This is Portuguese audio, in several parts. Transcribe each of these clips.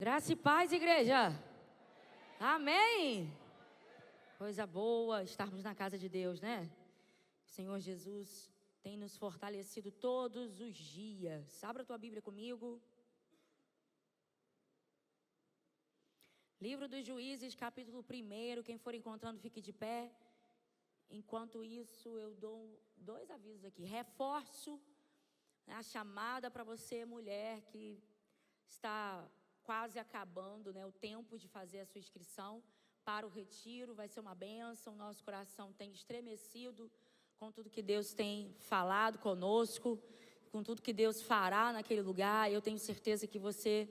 Graça e paz, igreja. Amém. Coisa boa estarmos na casa de Deus, né? O Senhor Jesus tem nos fortalecido todos os dias. Abra a tua Bíblia comigo. Livro dos Juízes, capítulo 1. Quem for encontrando, fique de pé. Enquanto isso, eu dou 2 avisos aqui. Reforço a chamada para você, mulher, que está quase acabando, né, o tempo de fazer a sua inscrição para o retiro. Vai ser uma bênção. Nosso coração tem estremecido com tudo que Deus tem falado conosco, com tudo que Deus fará naquele lugar. Eu tenho certeza que você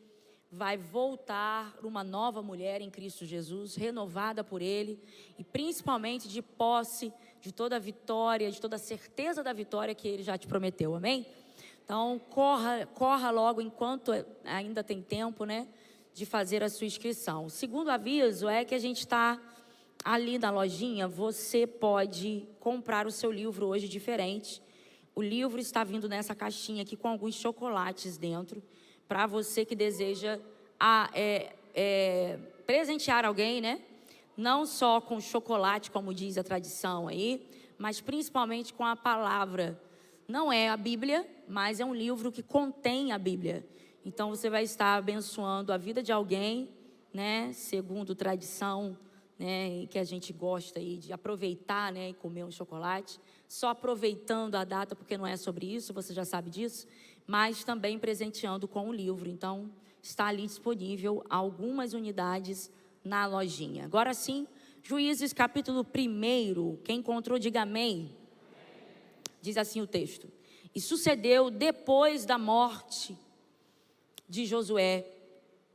vai voltar uma nova mulher em Cristo Jesus, renovada por Ele e principalmente de posse de toda a vitória, de toda a certeza da vitória que Ele já te prometeu, amém? Então, corra logo enquanto ainda tem tempo, né, de fazer a sua inscrição. O segundo aviso é que a gente está ali na lojinha, você pode comprar o seu livro hoje diferente. O livro está vindo nessa caixinha aqui com alguns chocolates dentro, para você que deseja presentear alguém, né? Não só com chocolate, como diz a tradição aí, mas principalmente com a palavra. Não é a Bíblia, mas é um livro que contém a Bíblia. Então você vai estar abençoando a vida de alguém, né? Segundo tradição, né? Que a gente gosta aí de aproveitar, né? E comer um chocolate. Só aproveitando a data, porque não é sobre isso, você já sabe disso. Mas também presenteando com o livro. Então está ali disponível algumas unidades na lojinha. Agora sim, Juízes capítulo 1. Quem encontrou, diga amém. Diz assim o texto: e sucedeu depois da morte de Josué,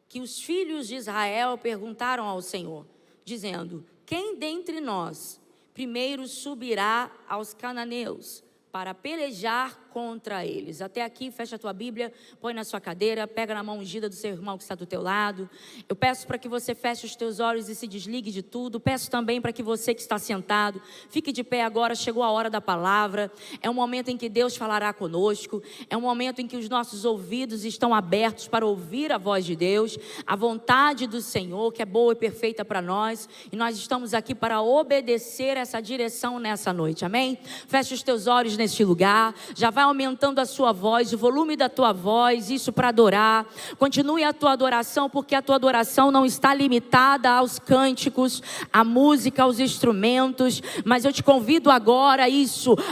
que os filhos de Israel perguntaram ao Senhor, dizendo: quem dentre nós primeiro subirá aos cananeus para pelejar contra eles? Até aqui, fecha a tua Bíblia, põe na sua cadeira, pega na mão ungida do seu irmão que está do teu lado. Eu peço para que você feche os teus olhos e se desligue de tudo. Peço também para que você que está sentado, fique de pé agora, chegou a hora da palavra. É um momento em que Deus falará conosco, é um momento em que os nossos ouvidos estão abertos para ouvir a voz de Deus, a vontade do Senhor, que é boa e perfeita para nós, e nós estamos aqui para obedecer essa direção nessa noite, amém? Feche os teus olhos neste lugar, já vai aumentando a sua voz, o volume da tua voz, isso para adorar. Continue a tua adoração, porque a tua adoração não está limitada aos cânticos, à música, aos instrumentos, mas eu te convido agora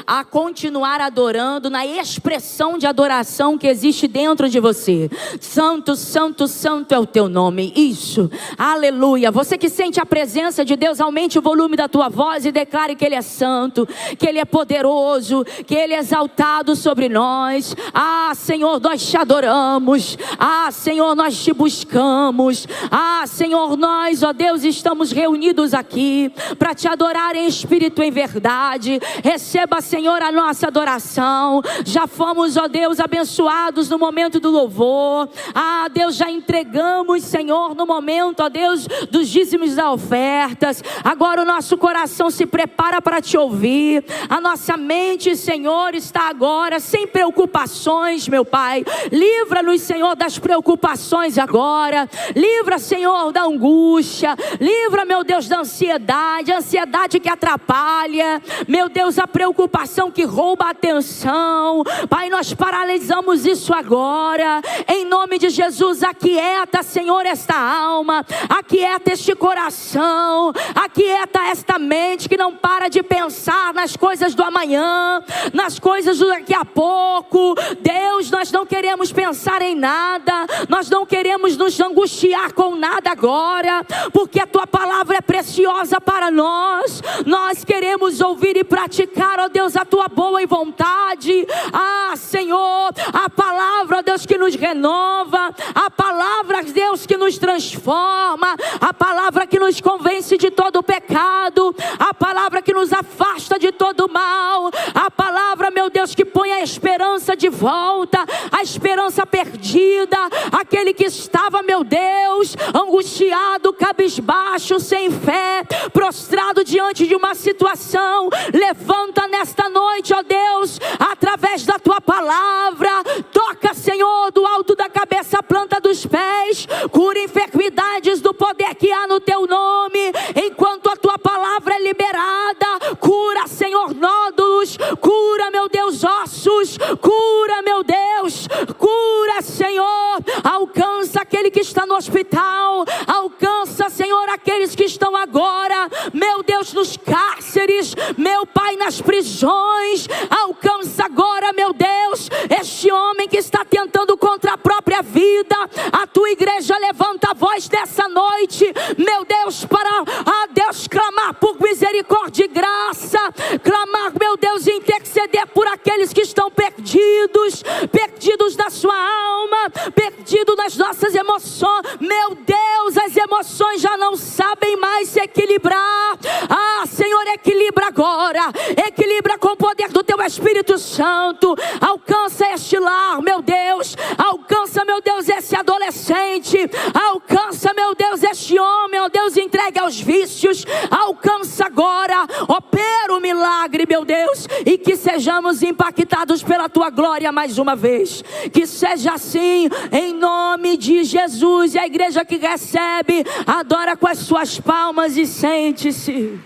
a continuar adorando na expressão de adoração que existe dentro de você. Santo, santo, santo é o teu nome, isso, aleluia. Você que sente a presença de Deus, aumente o volume da tua voz e declare que Ele é santo, que Ele é poderoso, que Ele é exaltado sobre nós. Ah, Senhor, nós te adoramos. Ah, Senhor, nós te buscamos. Ah, Senhor, nós, ó Deus, estamos reunidos aqui para te adorar em espírito e em verdade. Receba, Senhor, a nossa adoração. Já fomos, ó Deus, abençoados no momento do louvor. Ah, Deus, já entregamos, Senhor, no momento, ó Deus, dos dízimos das ofertas. Agora o nosso coração se prepara para te ouvir. A nossa mente, Senhor, está agora sem preocupações, meu Pai. Livra-nos, Senhor, das preocupações agora. Livra, Senhor, da angústia. Livra, meu Deus, da ansiedade. A ansiedade que atrapalha. Meu Deus, a preocupação que rouba a atenção. Pai, nós paralisamos isso agora. Em nome de Jesus, aquieta, Senhor, esta alma. Aquieta este coração. Aquieta esta mente que não para de pensar nas coisas do amanhã, nas coisas do daqui a pouco. Deus, nós não queremos pensar em nada, nós não queremos nos angustiar com nada agora, porque a tua palavra é preciosa para nós. Nós queremos ouvir e praticar, ó Deus, a tua boa vontade. Ah, Senhor, a palavra, ó Deus, que nos renova, a palavra, Deus, que nos transforma, a palavra que nos convence de todo o pecado, a palavra que nos afasta de todo o mal, a palavra, meu Deus, que põe a esperança de volta, a esperança perdida, aquele que estava, meu Deus, angustiado, cabisbaixo, sem fé, prostrado diante de uma situação. Levanta nesta noite, ó Deus, através da tua palavra. Toca, Senhor, do alto da cabeça à planta do dos pés, cura enfermidades do poder que há no teu nome, enquanto a tua palavra é liberada. Cura, Senhor, nódulos, cura, meu Deus, ossos, cura, meu Deus, cura, Senhor, alcança aquele que está no hospital, alcança, Senhor, aqueles que estão agora, meu Deus, nos cárceres, meu Pai, nas prisões, alcança agora, meu Deus, este homem que está tentando contra a própria vida. A tua igreja levanta a voz dessa noite, meu Deus, para, Deus, clamar por misericórdia e graça, clamar, meu Deus, e interceder por aqueles que estão perdidos na sua alma, perdidos nas nossas emoções. Meu Deus, as emoções já não sabem mais se equilibrar. Senhor, equilibra agora, equilibra com o poder do teu Espírito Santo. Alcança este lar, meu Deus, alcança, meu Deus, esse adolescente, alcança, meu Deus, este homem, meu Deus, entregue aos vícios, alcança agora, opera o milagre, meu Deus, e que sejamos impactados pela tua glória mais uma vez. Que seja assim, em nome de Jesus. E a igreja que recebe, adora com as suas palmas e sente-se.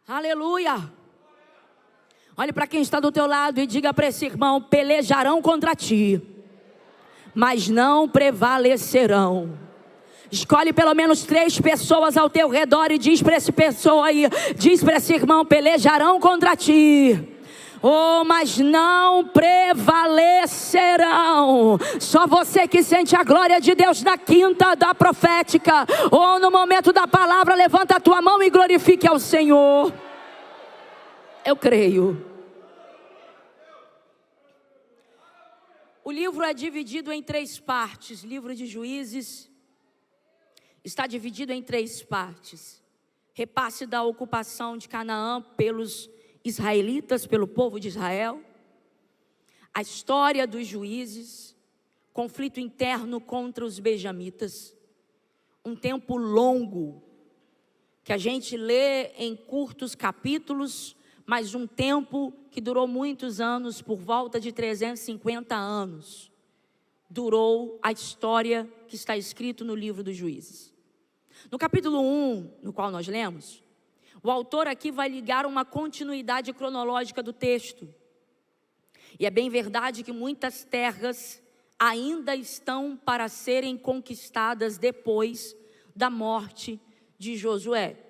Aleluia. Olhe para quem está do teu lado e diga para esse irmão: pelejarão contra ti, mas não prevalecerão. Escolhe pelo menos 3 pessoas ao teu redor e diz para essa pessoa aí, diz para esse irmão: pelejarão contra ti, mas não prevalecerão. Só você que sente a glória de Deus na quinta da profética, ou no momento da palavra, levanta a tua mão e glorifique ao Senhor. Eu creio. O livro é dividido em 3 partes. Livro de Juízes está dividido em 3 partes. Repasse da ocupação de Canaã pelos israelitas, pelo povo de Israel. A história dos juízes. Conflito interno contra os benjamitas. Um tempo longo, que a gente lê em curtos capítulos, mas um tempo que durou muitos anos, por volta de 350 anos. Durou a história que está escrito no livro dos Juízes. No capítulo 1, no qual nós lemos, o autor aqui vai ligar uma continuidade cronológica do texto. E é bem verdade que muitas terras ainda estão para serem conquistadas depois da morte de Josué.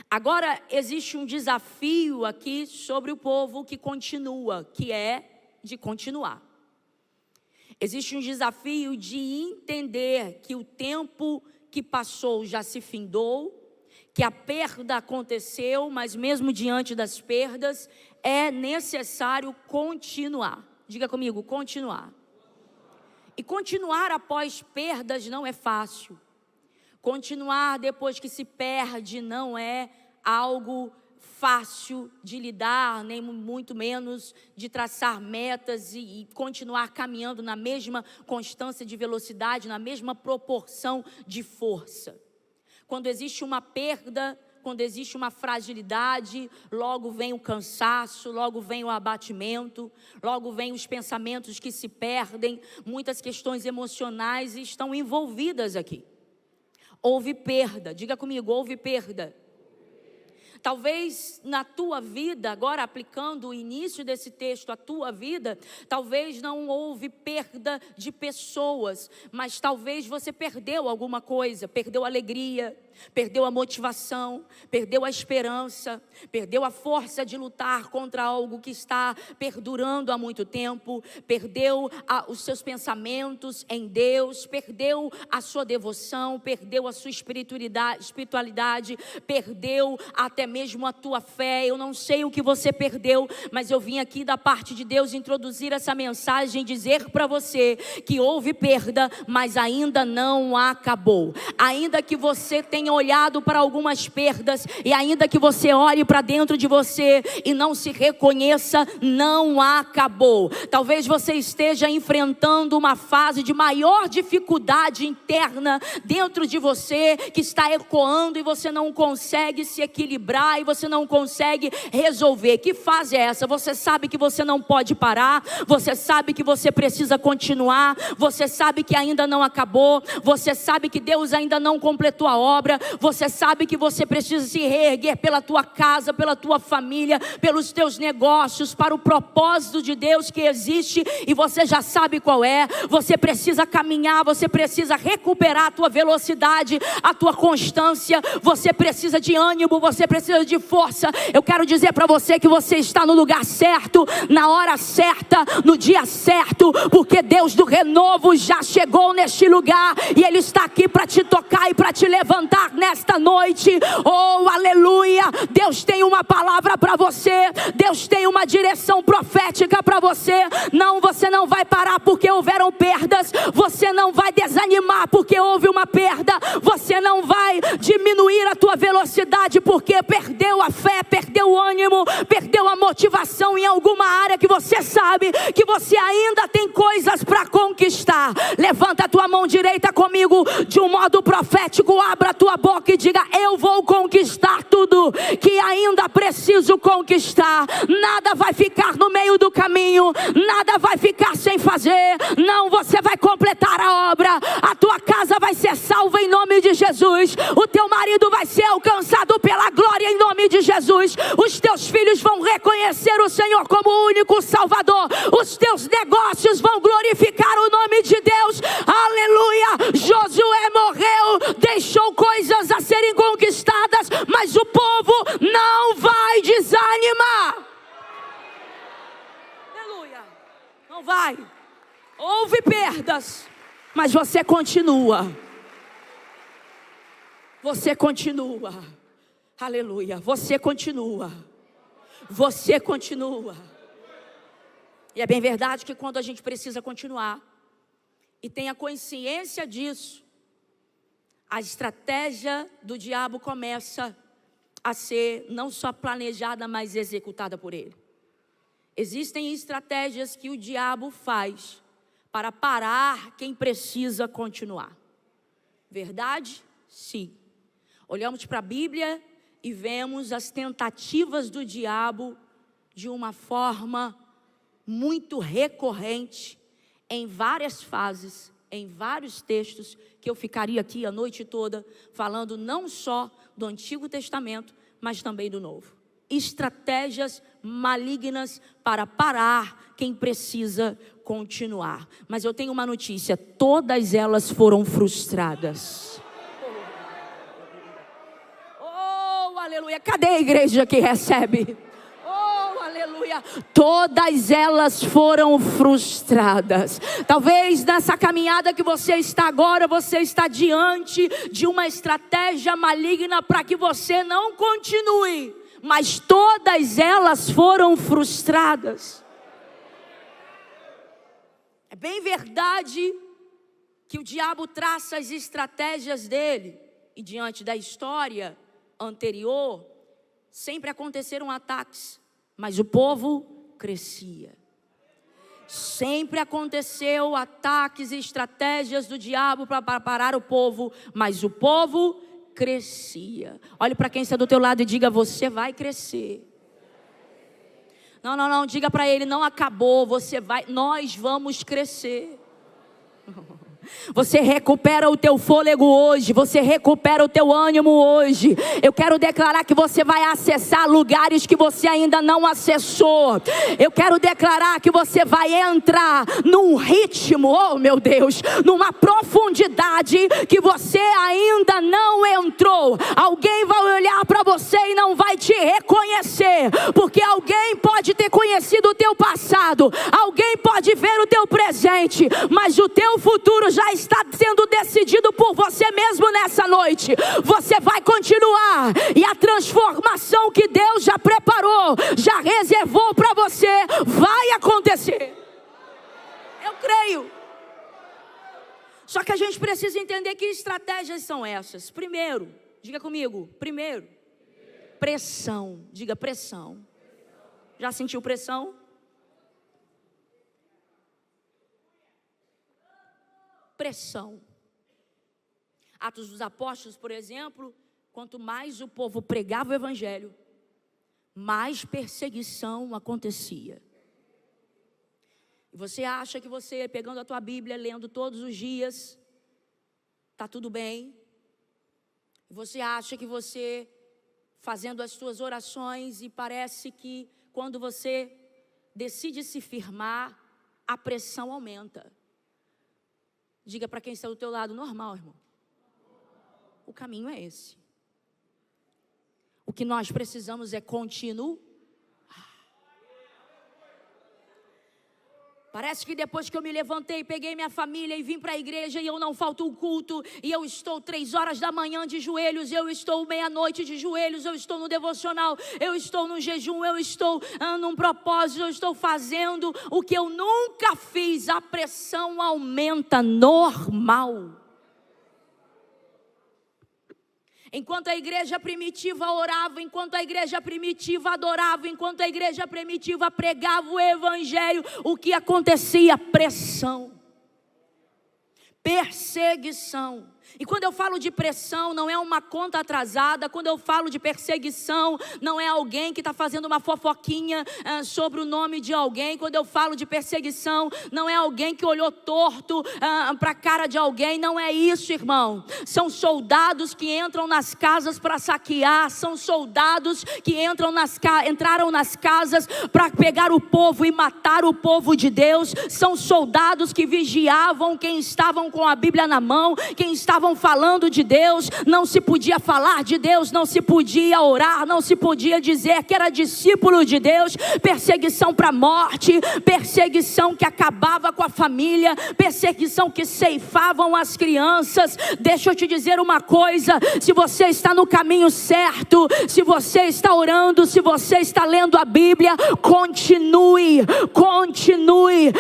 Agora existe um desafio aqui sobre o povo que continua, que é de continuar. Existe um desafio de entender que o tempo que passou já se findou, que a perda aconteceu, mas mesmo diante das perdas, é necessário continuar. Diga comigo, continuar. E continuar após perdas não é fácil. Continuar depois que se perde não é algo fácil de lidar, nem muito menos de traçar metas e continuar caminhando na mesma constância de velocidade, na mesma proporção de força. Quando existe uma perda, quando existe uma fragilidade, logo vem o cansaço, logo vem o abatimento, logo vem os pensamentos que se perdem, muitas questões emocionais estão envolvidas aqui. Houve perda, diga comigo, houve perda. Talvez na tua vida, agora aplicando o início desse texto à tua vida, talvez não houve perda de pessoas, mas talvez você perdeu alguma coisa, perdeu a alegria, perdeu a motivação, perdeu a esperança, perdeu a força de lutar contra algo que está perdurando há muito tempo, perdeu os seus pensamentos em Deus, perdeu a sua devoção, perdeu a sua espiritualidade, perdeu até mesmo a tua fé. Eu não sei o que você perdeu, mas eu vim aqui da parte de Deus introduzir essa mensagem, dizer para você que houve perda, mas ainda não acabou. Ainda que você tenha olhado para algumas perdas, e ainda que você olhe para dentro de você e não se reconheça, não acabou. Talvez você esteja enfrentando uma fase de maior dificuldade interna dentro de você, que está ecoando e você não consegue se equilibrar. quebrar e você não consegue resolver. Que fase é essa? Você sabe que você não pode parar, você sabe que você precisa continuar, você sabe que ainda não acabou, você sabe que Deus ainda não completou a obra, você sabe que você precisa se reerguer pela tua casa, pela tua família, pelos teus negócios, para o propósito de Deus que existe e você já sabe qual é. Você precisa caminhar, você precisa recuperar a tua velocidade, a tua constância, você precisa de ânimo, você precisa de força. Eu quero dizer para você que você está no lugar certo, na hora certa, no dia certo, porque Deus do renovo já chegou neste lugar e Ele está aqui para te tocar e para te levantar nesta noite. Oh, aleluia! Deus tem uma palavra para você, Deus tem uma direção profética para você. Não, você não vai parar porque houveram perdas, você não vai desanimar porque houve uma perda, você não vai diminuir a tua velocidade porque perdeu a fé, perdeu o ânimo, perdeu a motivação em alguma área que você sabe que você ainda tem coisas para conquistar. Levanta a tua mão direita comigo de um modo profético, abra a tua boca e diga: eu vou conquistar tudo que ainda preciso conquistar. Nada vai ficar no meio do caminho, nada vai ficar sem fazer. Não, você vai completar a obra, a tua casa vai ser salva em nome de Jesus, o teu marido vai ser alcançado pela glória em nome de Jesus, os teus filhos vão reconhecer o Senhor como o único Salvador, os teus negócios vão glorificar o nome de Deus. Aleluia! Josué morreu, deixou coisas a serem conquistadas, mas o povo não vai desanimar. Aleluia! Não vai. Houve perdas, mas você continua. Você continua. Aleluia. Você continua. Você continua. E é bem verdade que quando a gente precisa continuar e tenha consciência disso, a estratégia do diabo começa a ser não só planejada, mas executada por ele. Existem estratégias que o diabo faz para parar quem precisa continuar. Verdade? Sim. Olhamos para a Bíblia e vemos as tentativas do diabo de uma forma muito recorrente, em várias fases, em vários textos, que eu ficaria aqui a noite toda falando não só do Antigo Testamento, mas também do Novo. Estratégias malignas para parar quem precisa continuar. Mas eu tenho uma notícia: todas elas foram frustradas. Oh, aleluia! Cadê a igreja que recebe? Oh, aleluia! Todas elas foram frustradas. Talvez nessa caminhada que você está agora, você está diante de uma estratégia maligna para que você não continue, mas todas elas foram frustradas. É bem verdade que o diabo traça as estratégias dele, e diante da história anterior, sempre aconteceram ataques, mas o povo crescia. Sempre aconteceu ataques e estratégias do diabo para parar o povo, mas o povo crescia. Olhe para quem está do teu lado e diga: você vai crescer. Não, diga para ele: não acabou, nós vamos crescer. Você recupera o teu fôlego hoje, você recupera o teu ânimo hoje. Eu quero declarar que você vai acessar lugares que você ainda não acessou. Eu quero declarar que você vai entrar num ritmo, oh meu Deus, numa profundidade que você ainda não entrou. Alguém vai olhar para você e não vai te reconhecer, porque alguém pode ter conhecido o teu passado, alguém pode ver o teu presente, mas o teu futuro já está sendo decidido por você mesmo nessa noite. Você vai continuar, e a transformação que Deus já preparou, já reservou para você, vai acontecer. Eu creio. Só que a gente precisa entender que estratégias são essas. Primeiro, diga comigo, pressão. Diga pressão. Já sentiu pressão? Pressão. Atos dos Apóstolos, por exemplo, quanto mais o povo pregava o evangelho, mais perseguição acontecia. E você acha que você, pegando a tua Bíblia, lendo todos os dias, está tudo bem? Você acha que você, fazendo as suas orações, e parece que quando você decide se firmar, a pressão aumenta. Diga para quem está do teu lado: normal, irmão. O caminho é esse. O que nós precisamos é continuar. Parece que depois que eu me levantei, peguei minha família e vim para a igreja, e eu não falto o culto, e eu estou 3 horas da manhã de joelhos, eu estou meia-noite de joelhos, eu estou no devocional, eu estou no jejum, eu estou num propósito, eu estou fazendo o que eu nunca fiz. A pressão aumenta, normal. Enquanto a igreja primitiva orava, enquanto a igreja primitiva adorava, enquanto a igreja primitiva pregava o evangelho, o que acontecia? Pressão, perseguição. E quando eu falo de pressão, não é uma conta atrasada. Quando eu falo de perseguição, não é alguém que está fazendo uma fofoquinha sobre o nome de alguém. Quando eu falo de perseguição, não é alguém que olhou torto para a cara de alguém. Não é isso, irmão. São soldados que entram nas casas para saquear. São soldados que entraram nas casas para pegar o povo e matar o povo de Deus. São soldados que vigiavam quem estavam com a Bíblia na mão, quem estavam falando de Deus. Não se podia falar de Deus, não se podia orar, não se podia dizer que era discípulo de Deus. Perseguição para a morte, perseguição que acabava com a família, perseguição que ceifavam as crianças. Deixa eu te dizer uma coisa: se você está no caminho certo, se você está orando, se você está lendo a Bíblia, continue.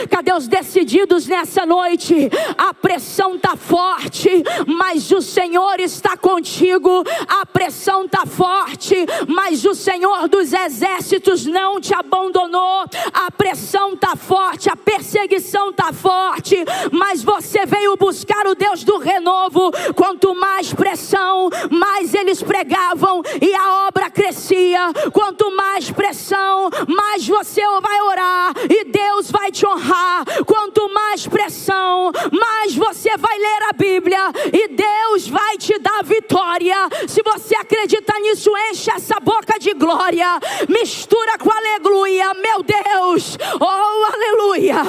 Cadê os decididos nessa noite? A pressão está forte, mas o Senhor está contigo. A pressão está forte, mas o Senhor dos exércitos não te abandonou. A pressão está forte, a perseguição está forte, mas você veio buscar o Deus do renovo. Quanto mais pressão, mais eles pregavam e a obra crescia. Quanto mais pressão, mais você vai orar e Deus vai te honrar. Quanto mais pressão, mais você vai ler a Bíblia e Deus vai te dar vitória. Se você acredita nisso, enche essa boca de glória, mistura com aleluia. Meu Deus, oh aleluia.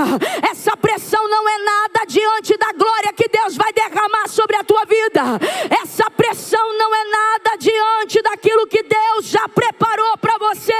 Essa pressão não é nada diante da glória que Deus vai derramar sobre a tua vida. Essa pressão não é nada diante daquilo que Deus já preparou para você.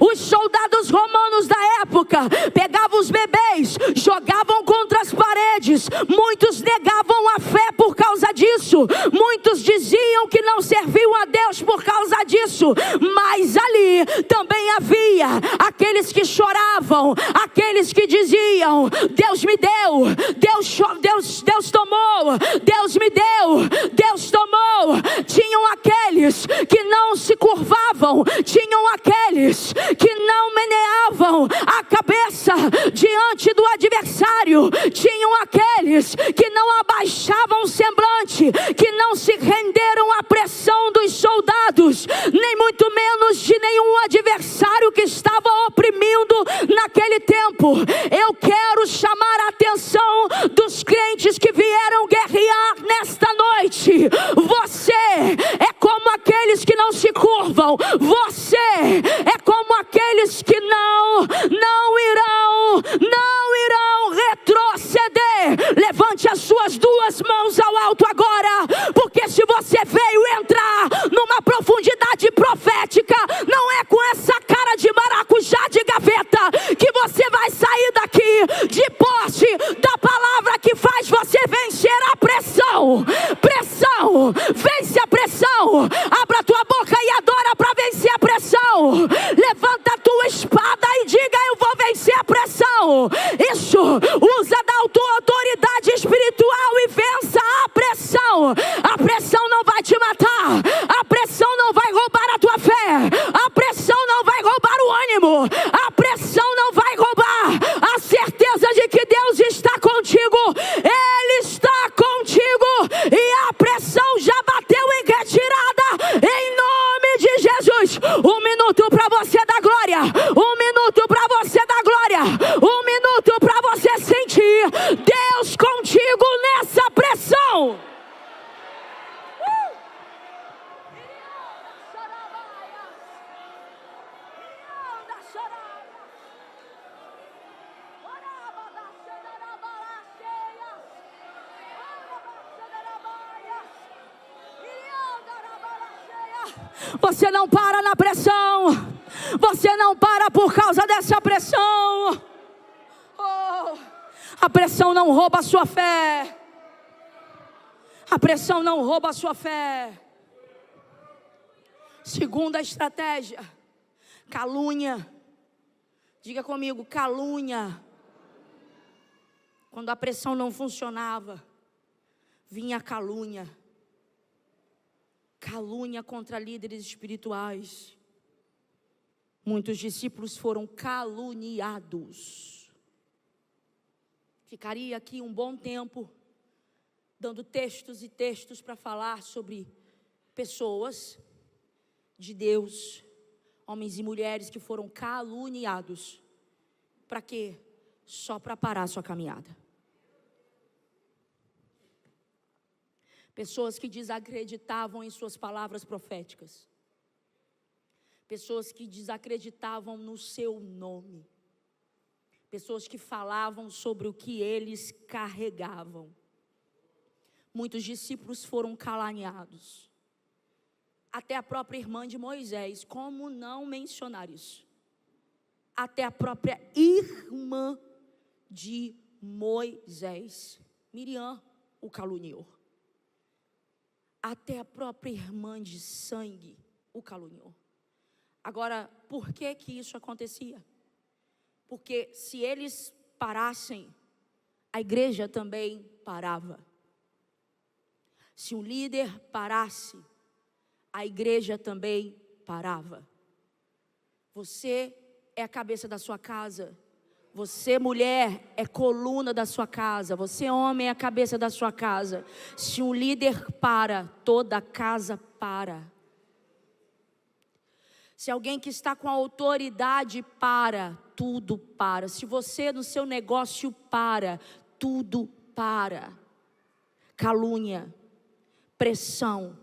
Os soldados romanos da época pegavam os bebês, jogavam contra as paredes. Muitos negavam a fé por causa disso. Muitos diziam que não serviam a Deus por causa disso. Mas ali também havia aqueles que choravam, aqueles que diziam: Deus me deu, Deus tomou, Deus me deu, Deus tomou. Tinham aqueles que não se curvavam, tinham aqueles que não meneavam a cabeça diante do adversário, tinham aqueles que não abaixavam o semblante, que não se renderam à pressão dos soldados, nem muito menos de nenhum adversário que estava oprimindo naquele tempo. Eu quero chamar a atenção dos crentes que vieram guerrear nesta noite. Você é como aqueles que não se curvam. Você é como aqueles que não irão retroceder. Levante as suas 2 mãos ao alto agora, porque se você veio entrar numa profundidade profética, não é com essa cara de maracujá de gaveta que você vai sair daqui de posse da palavra que faz você vencer a pressão. Pressão, vence a pressão. Abra a tua boca e adora para vencer a pressão. Levanta a tua espada e diga: eu vou vencer a pressão. Isso, usa da autoridade espiritual e vença a pressão. A pressão não vai te matar, a pressão não vai roubar a tua fé, a pressão não vai roubar o ânimo, a pressão não vai roubar a certeza de que Deus está contigo. Ele está contigo e a pressão já bateu em retirada. Você não para na pressão. Você não para por causa dessa pressão. Oh, a pressão não rouba a sua fé. A pressão não rouba a sua fé. Segunda estratégia, calúnia. Diga comigo, calúnia. Quando a pressão não funcionava, vinha a calúnia. Calúnia contra líderes espirituais. Muitos discípulos foram caluniados. Ficaria aqui um bom tempo dando textos e textos para falar sobre pessoas de Deus, homens e mulheres que foram caluniados. Para quê? Só para parar a sua caminhada. Pessoas que desacreditavam em suas palavras proféticas. Pessoas que desacreditavam no seu nome. Pessoas que falavam sobre o que eles carregavam. Muitos discípulos foram caluniados. Até a própria irmã de Moisés, como não mencionar isso? Até a própria irmã de Moisés, Miriam, o caluniou. Até a própria irmã de sangue o caluniou. Agora, por que que isso acontecia? Porque se eles parassem, a igreja também parava. Se um líder parasse, a igreja também parava. Você é a cabeça da sua casa. Você, mulher, é coluna da sua casa. Você, homem, é a cabeça da sua casa. Se um líder para, toda a casa para. Se alguém que está com autoridade para, tudo para. Se você no seu negócio para, tudo para. Calúnia, pressão.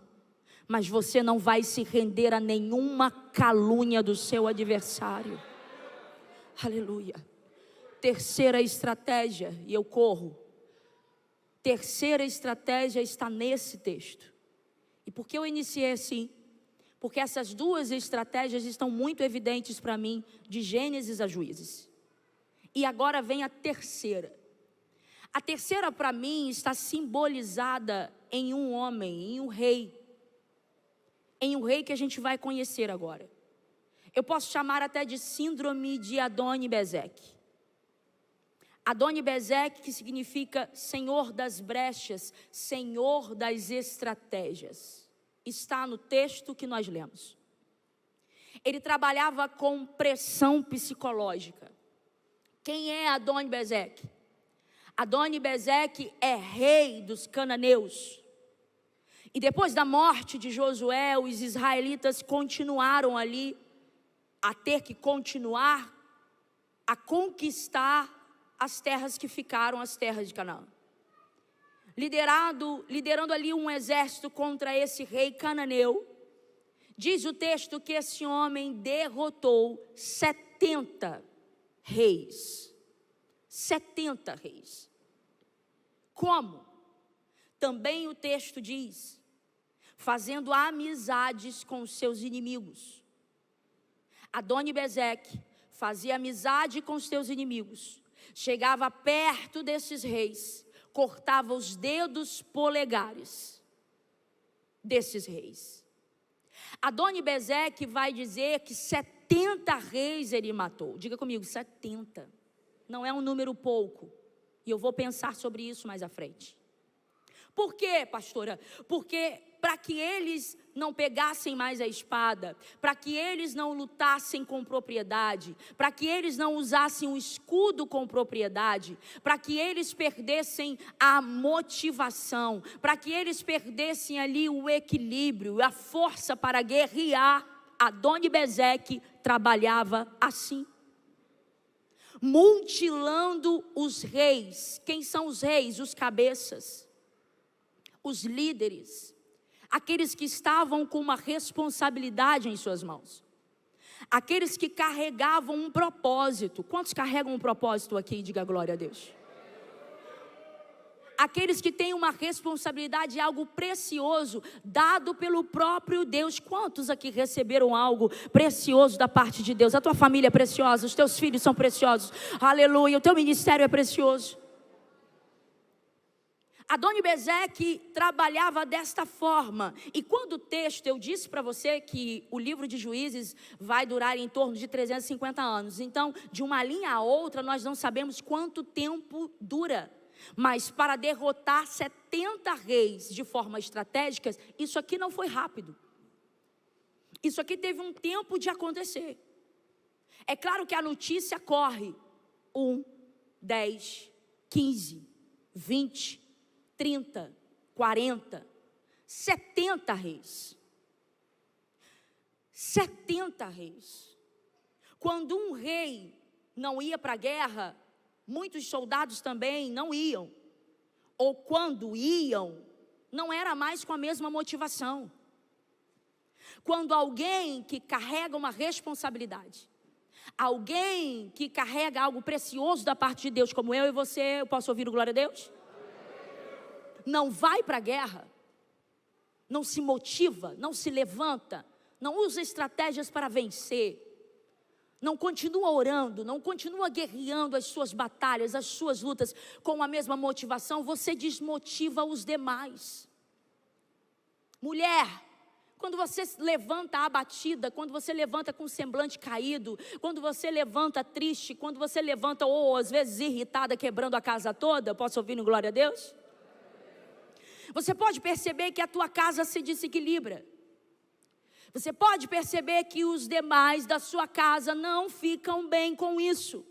Mas você não vai se render a nenhuma calúnia do seu adversário. Aleluia. Terceira estratégia, e eu corro. Terceira estratégia está nesse texto. E por que eu iniciei assim? Porque essas duas estratégias estão muito evidentes para mim, de Gênesis a Juízes. E agora vem a terceira. A terceira para mim está simbolizada em um homem, em um rei. Em um rei que a gente vai conhecer agora. Eu posso chamar até de síndrome de Adoni-Bezeque. Adoni-Bezeque, que significa Senhor das brechas, Senhor das estratégias. Está no texto que nós lemos. Ele trabalhava com pressão psicológica. Quem é Adoni-Bezeque? Adoni-Bezeque é rei dos cananeus. E depois da morte de Josué, os israelitas continuaram ali a ter que continuar a conquistar as terras que ficaram, as terras de Canaã. Liderando ali um exército contra esse rei cananeu. Diz o texto que esse homem derrotou 70 reis. 70 reis. Como? Também o texto diz, fazendo amizades com os seus inimigos. Adoni-Bezeque fazia amizade com os seus inimigos. Chegava perto desses reis, cortava os dedos polegares desses reis. Adoni-Bezeque vai dizer que 70 reis ele matou. Diga comigo, 70. Não é um número pouco. E eu vou pensar sobre isso mais à frente. Por quê, pastora? Porque para que eles não pegassem mais a espada, para que eles não lutassem com propriedade, para que eles não usassem o escudo com propriedade, para que eles perdessem a motivação, para que eles perdessem ali o equilíbrio, a força para guerrear, Adoni-Bezeque trabalhava assim. Mutilando os reis. Quem são os reis? Os cabeças. Os líderes, aqueles que estavam com uma responsabilidade em suas mãos, aqueles que carregavam um propósito. Quantos carregam um propósito aqui? Diga glória a Deus. aqueles que têm uma responsabilidade, algo precioso, dado pelo próprio Deus. Quantos aqui receberam algo precioso da parte de Deus? A tua família é preciosa, os teus filhos são preciosos, aleluia, o teu ministério é precioso. Adoni-Bezeque trabalhava desta forma. E quando o texto, eu disse para você que o livro de Juízes vai durar em torno de 350 anos. Então, de uma linha a outra, nós não sabemos quanto tempo dura. Mas para derrotar 70 reis de forma estratégica, isso aqui não foi rápido. Isso aqui teve um tempo de acontecer. É claro que a notícia corre 1, 10, 15, 20, 30, 40, 70 reis. 70 reis. Quando um rei não ia para a guerra, muitos soldados também não iam. Ou quando iam, não era mais com a mesma motivação. Quando alguém que carrega uma responsabilidade, alguém que carrega algo precioso da parte de Deus, como eu e você, eu posso ouvir o glória a Deus? Não vai para a guerra, não se motiva, não se levanta, não usa estratégias para vencer, não continua orando, não continua guerreando as suas batalhas, as suas lutas com a mesma motivação, você desmotiva os demais. Mulher, quando você levanta abatida, quando você levanta com o semblante caído, quando você levanta triste, quando você levanta ou às vezes irritada, quebrando a casa toda, posso ouvir no glória a Deus? Você pode perceber que a tua casa se desequilibra. Você pode perceber que os demais da sua casa não ficam bem com isso.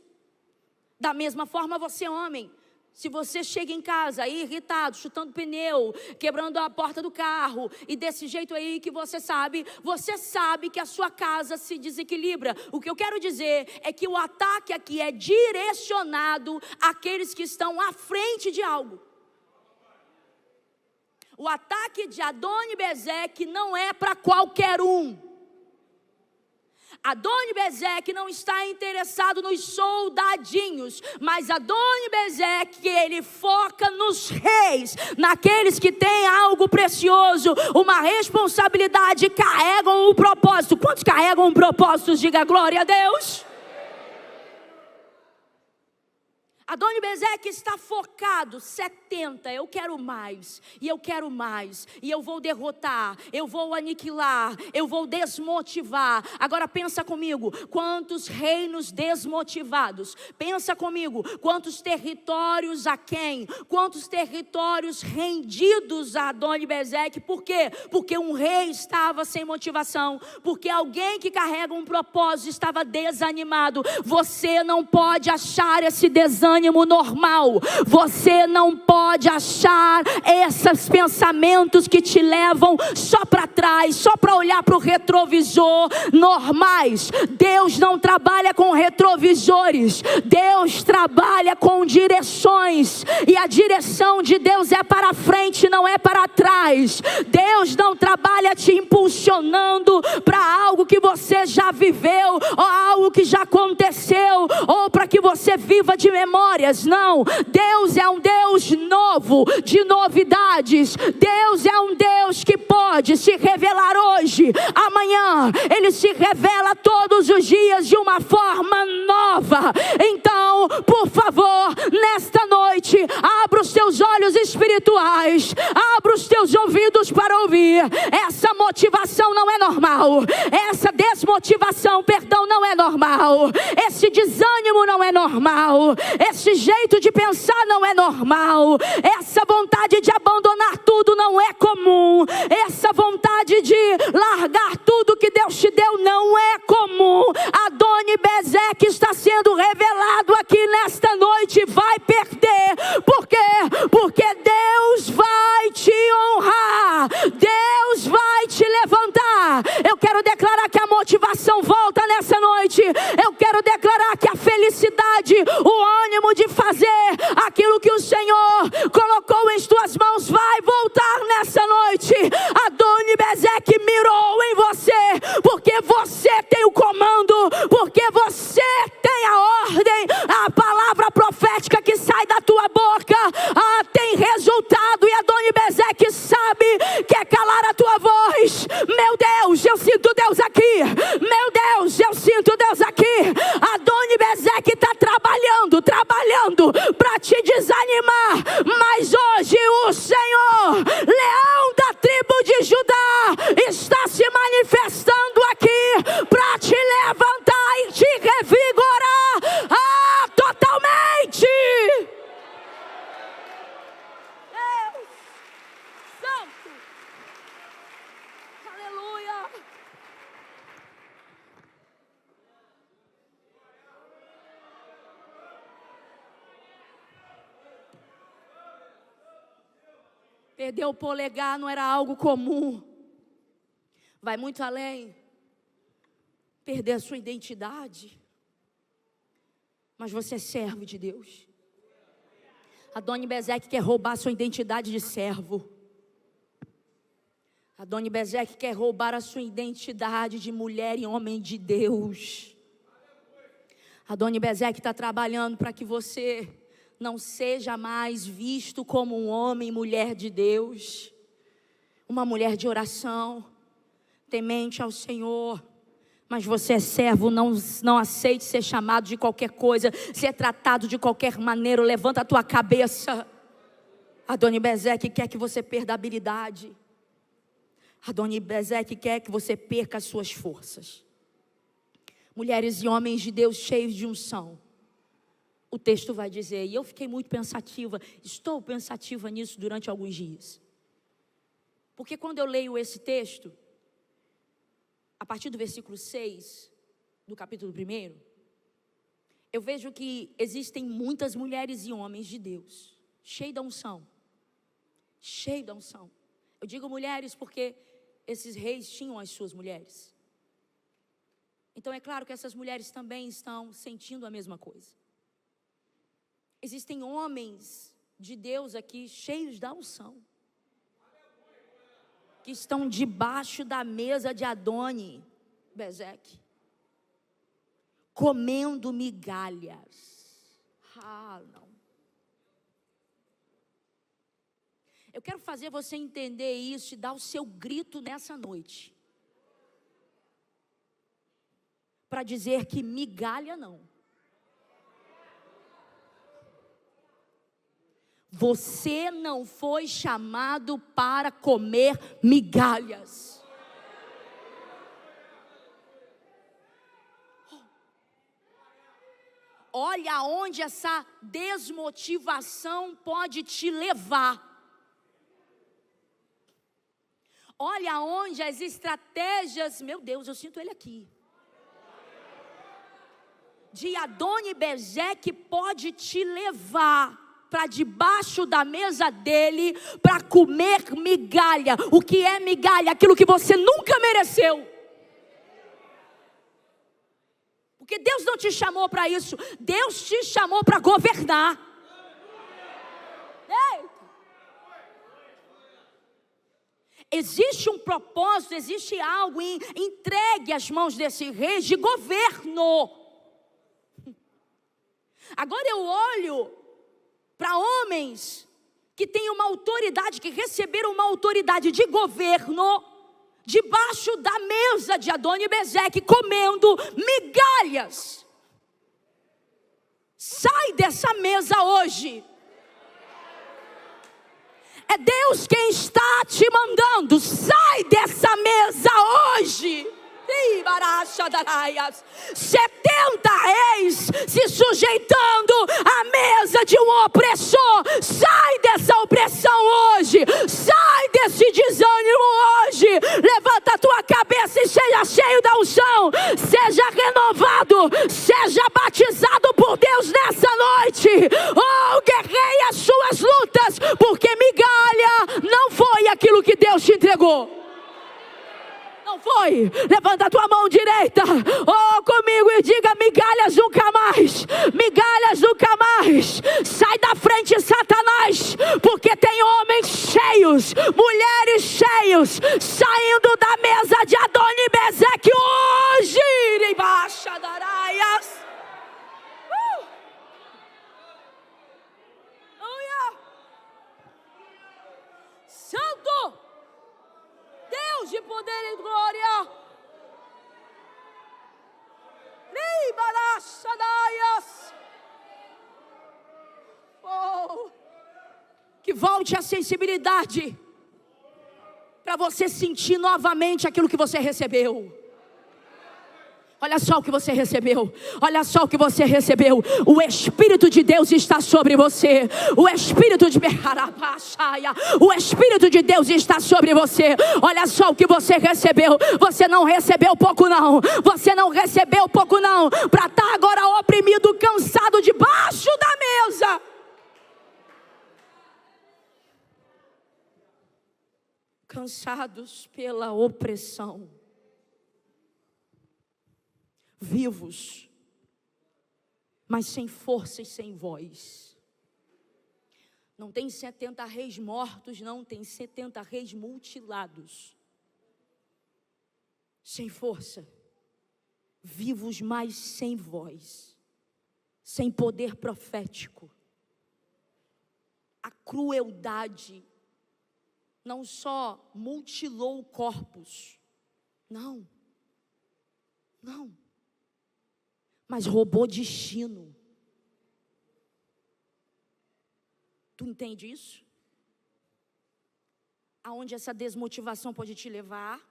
Da mesma forma você, homem, se você chega em casa aí irritado, chutando pneu, quebrando a porta do carro, e desse jeito aí que você sabe que a sua casa se desequilibra. O que eu quero dizer é que o ataque aqui é direcionado àqueles que estão à frente de algo. O ataque de Adoni-Bezeque não é para qualquer um. Adoni-Bezeque não está interessado nos soldadinhos, mas Adoni-Bezeque, ele foca nos reis, naqueles que têm algo precioso, uma responsabilidade, carregam um propósito. Quantos carregam um propósito? Diga glória a Deus. Adoni-Bezeque está focado, 70, eu quero mais, e eu quero mais, e eu vou derrotar, eu vou aniquilar, eu vou desmotivar. Agora pensa comigo, quantos reinos desmotivados, pensa comigo, quantos territórios a quem, quantos territórios rendidos a Adoni-Bezeque. Por quê? Porque um rei estava sem motivação, porque alguém que carrega um propósito estava desanimado. Você não pode achar esse desânimo normal, você não pode achar esses pensamentos que te levam só para trás, só para olhar para o retrovisor, normais. Deus não trabalha com retrovisores, Deus trabalha com direções, e a direção de Deus é para frente, não é para trás. Deus não trabalha te impulsionando para algo que você já viveu, ou algo que já aconteceu, ou para que você viva de memória. Não, Deus é um Deus novo, de novidades. Deus é um Deus que pode se revelar hoje, amanhã. Ele se revela todos os dias de uma forma nova. Então, por favor, nesta noite, abra os teus olhos espirituais, abra os teus ouvidos para ouvir. Essa motivação não é normal, essa desmotivação, perdão, não é normal, esse desânimo não é normal, esse jeito de pensar não é normal, essa vontade de abandonar tudo não é comum, essa vontade de largar tudo que Deus te deu não é comum. Adoni-Bezeque está sendo revelado aqui nesta noite, vai perder. Por quê? Porque Deus vai te honrar, Deus vai te levantar. Eu quero declarar que a motivação volta nessa noite, eu quero declarar que a felicidade, o ânimo de fazer aquilo que o Senhor colocou em tuas mãos vai voltar nessa noite. Adoni-Bezeque mirou em você, porque você tem o comando, porque você tem a ordem, a palavra profética que sai da tua boca tem resultado Meu Deus, eu sinto Deus aqui. Meu Deus, eu sinto Deus aqui. Adoni-Bezeque está trabalhando para te desanimar. Mas hoje o Senhor, leão da tribo de Judá, está se manifestando aqui para te levantar e te revigorar totalmente. Deus Santo, aleluia. Perder o polegar não era algo comum. Vai muito além. Perder a sua identidade. Mas você é servo de Deus. Adoni-Bezeque quer roubar a sua identidade de servo. Adoni-Bezeque quer roubar a sua identidade de mulher e homem de Deus. Adoni-Bezeque está trabalhando para que você não seja mais visto como um homem e mulher de Deus, uma mulher de oração, temente ao Senhor. Mas você é servo, não aceite ser chamado de qualquer coisa, ser tratado de qualquer maneira. Levanta a tua cabeça. Adoni-Bezeque quer que você perda a habilidade. Adoni-Bezeque quer que você perca as suas forças. Mulheres e homens de Deus cheios de unção. O texto vai dizer, e eu fiquei muito pensativa, estou pensativa nisso durante alguns dias. Porque quando eu leio esse texto, a partir do versículo 6, do capítulo 1, eu vejo que existem muitas mulheres e homens de Deus, cheios da unção. Cheio da unção. Eu digo mulheres porque esses reis tinham as suas mulheres. Então é claro que essas mulheres também estão sentindo a mesma coisa. Existem homens de Deus aqui cheios da unção, que estão debaixo da mesa de Adoni-Bezeque, comendo migalhas. Não. Eu quero fazer você entender isso e dar o seu grito nessa noite, para dizer que migalha não. Você não foi chamado para comer migalhas. Olha aonde essa desmotivação pode te levar. Olha aonde as estratégias, meu Deus, eu sinto ele aqui, de Adoni-Bezeque pode te levar para debaixo da mesa dele, para comer migalha. O que é migalha? Aquilo que você nunca mereceu. Porque Deus não te chamou para isso. Deus te chamou para governar. Existe um propósito, existe algo entregue às mãos desse rei de governo. Agora eu olho para homens que têm uma autoridade, que receberam uma autoridade de governo, debaixo da mesa de Adoni-Bezeque, comendo migalhas. Sai dessa mesa hoje. É Deus quem está te mandando. Sai dessa mesa hoje. 70 reis se sujeitando à mesa de um opressor. Sai dessa opressão hoje. Sai desse desânimo hoje. Levanta a tua cabeça e seja cheio da unção. Seja renovado. Seja batizado por Deus nessa noite. Oh, guerreie as suas lutas, porque migalha não foi aquilo que Deus te entregou. Não foi. Levanta a tua mão direita, comigo, e diga: migalhas nunca mais. Migalhas nunca mais. Sai da frente, Satanás, porque tem homens cheios, mulheres cheios, saindo da mesa de Adoni-Bezeque hoje. Embaixo da araias. Santo Deus de poder. poder e glória. Oh, que volte a sensibilidade para você sentir novamente aquilo que você recebeu. Olha só o que você recebeu. Olha só o que você recebeu. O Espírito de Deus está sobre você. O Espírito de Deus está sobre você. Olha só o que você recebeu. Você não recebeu pouco não. Você não recebeu pouco não. Para estar agora oprimido, cansado debaixo da mesa. Cansados pela opressão. Vivos, mas sem força e sem voz. Não tem 70 reis mortos, não, tem 70 reis mutilados. Sem força, vivos, mas sem voz, sem poder profético. A crueldade não só mutilou corpos, não, mas roubou destino. Tu entende isso? Aonde essa desmotivação pode te levar,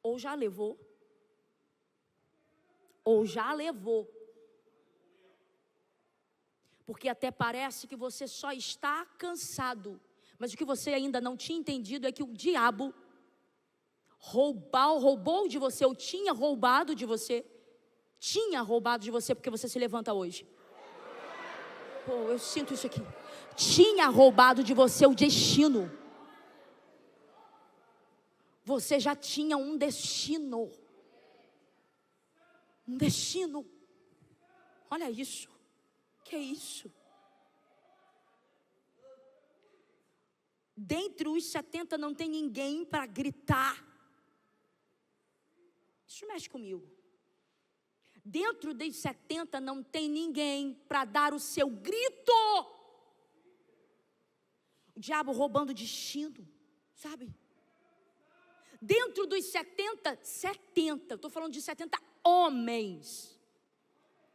ou já levou. Porque até parece que você só está cansado, mas o que você ainda não tinha entendido é que o diabo roubou de você, ou tinha roubado de você. Tinha roubado de você porque você se levanta hoje. Pô, eu sinto isso aqui. Tinha roubado de você o destino. Você já tinha um destino. Um destino. Olha isso. Que é isso? Dentre os 70 não tem ninguém para gritar. Isso mexe comigo. Dentro dos 70 não tem ninguém para dar o seu grito. O diabo roubando destino, sabe? Dentro dos 70, estou falando de 70 homens,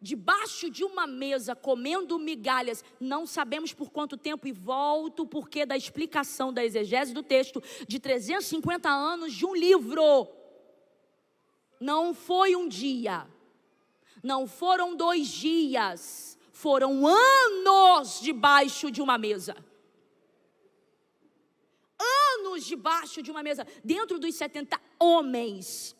debaixo de uma mesa, comendo migalhas, não sabemos por quanto tempo, e volto o porquê da explicação da exegese do texto, de 350 anos de um livro. Não foi um dia. Não foram 2 dias, foram anos debaixo de uma mesa. Anos debaixo de uma mesa, dentro dos 70 homens,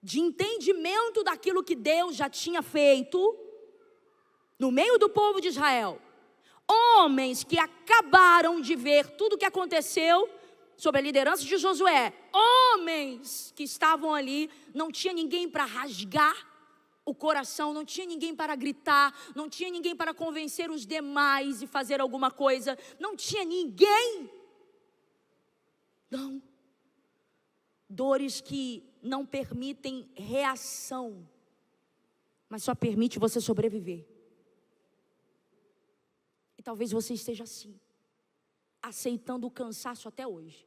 de entendimento daquilo que Deus já tinha feito, no meio do povo de Israel. Homens que acabaram de ver tudo o que aconteceu, sob a liderança de Josué, homens que estavam ali, não tinha ninguém para rasgar o coração, não tinha ninguém para gritar, não tinha ninguém para convencer os demais e fazer alguma coisa, não tinha ninguém. Não. Dores que não permitem reação, mas só permite você sobreviver. E talvez você esteja assim, aceitando o cansaço até hoje,